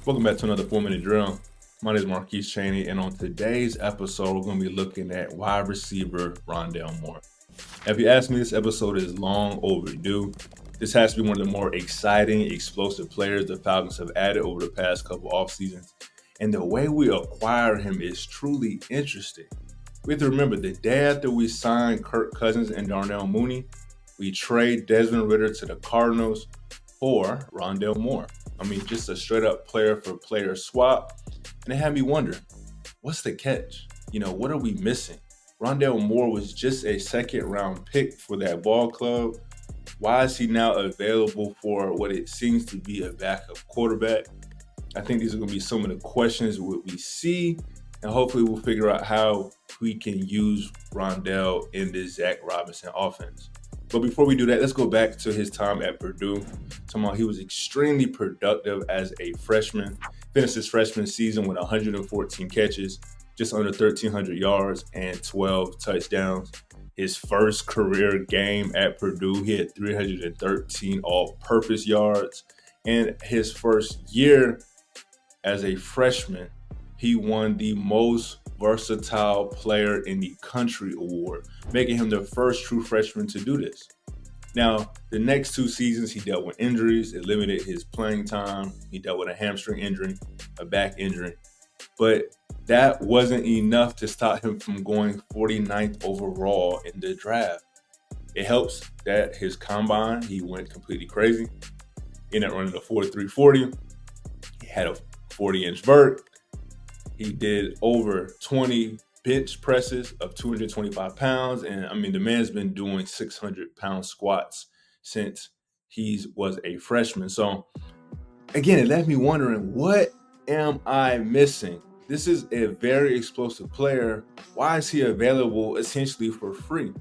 Welcome back to another 4 Minute Drill. My name is Marquise Cheney, and on today's episode, we're going to be looking at wide receiver Rondale Moore. If you ask me, this episode is long overdue. This has to be one of the more exciting, explosive players the Falcons have added over the past couple off seasons. And the way we acquire him is truly interesting. We have to remember the day after we signed Kirk Cousins and Darnell Mooney, we trade Desmond Ridder to the Cardinals for Rondale Moore. I mean, just a straight up player for player swap. And it had me wondering, what's the catch? What are we missing? Rondale Moore was just a second round pick for that ball club. Why is he now available for what it seems to be a backup quarterback? I think these are going to be some of the questions what we see, and hopefully we'll figure out how we can use Rondale in this Zach Robinson offense. But before we do that, let's go back to his time at Purdue. He was extremely productive as a freshman. Finished his freshman season with 114 catches, just under 1,300 yards, and 12 touchdowns. His first career game at Purdue, he had 313 all-purpose yards. And his first year as a freshman, he won the most versatile player in the country award, making him the first true freshman to do this. Now, the next 2 seasons, he dealt with injuries. It limited his playing time. He dealt with a hamstring injury, a back injury. But that wasn't enough to stop him from going 49th overall in the draft. It helps that his combine, he went completely crazy. Ended up running a 4.340. He had a 40-inch vert. He did over 20 bench presses of 225 pounds. And I mean, the man's been doing 600-pound squats since he was a freshman. So again, it left me wondering, what am I missing? This is a very explosive player. Why is he available essentially for free?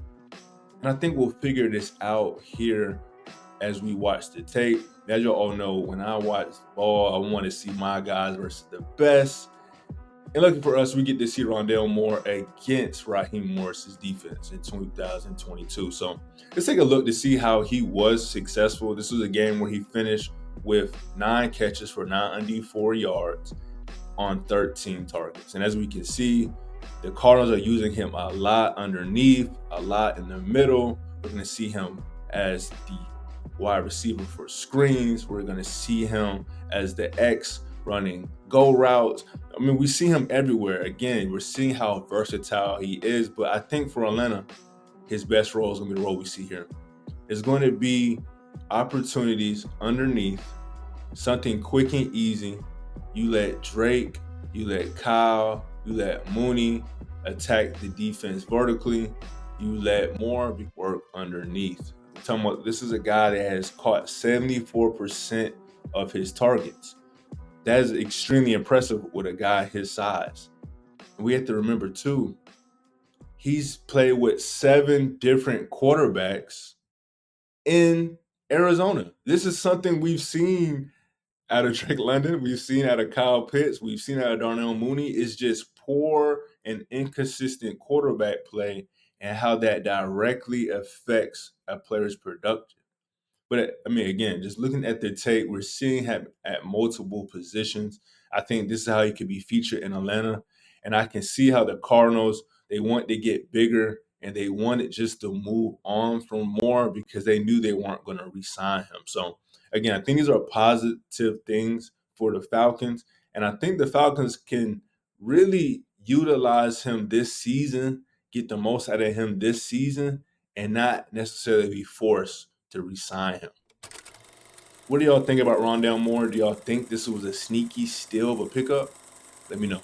And I think we'll figure this out here as we watch the tape. As you all know, when I watch ball, I want to see my guys versus the best. And lucky for us, we get to see Rondale Moore against Raheem Morris's defense in 2022. So let's take a look to see how he was successful. This was a game where he finished with 9 catches for 904 yards on 13 targets. And as we can see, the Cardinals are using him a lot underneath, a lot in the middle. We're going to see him as the wide receiver for screens. We're going to see him as the X running go routes. I mean, we see him everywhere. Again, we're seeing how versatile he is. But I think for Atlanta, his best role is going to be the role we see here. It's going to be opportunities underneath, something quick and easy. You let Drake, you let Kyle, you let Mooney attack the defense vertically. You let Moore work underneath. I'm talking about, this is a guy that has caught 74% of his targets. That is extremely impressive with a guy his size. And we have to remember too, he's played with 7 different quarterbacks in Arizona. This is something we've seen out of Drake London, we've seen out of Kyle Pitts, we've seen out of Darnell Mooney. Is just poor and inconsistent quarterback play and how that directly affects a player's production. But I mean, again, just looking at the tape, we're seeing him at multiple positions. I think this is how he could be featured in Atlanta. And I can see how the Cardinals, they want to get bigger and they wanted just to move on from Moore because they knew they weren't going to re-sign him. So again, I think these are positive things for the Falcons. And I think the Falcons can really utilize him this season, get the most out of him this season, and not necessarily be forced to re-sign him. What do y'all think about Rondale Moore? Do y'all think this was a sneaky steal of a pickup? Let me know.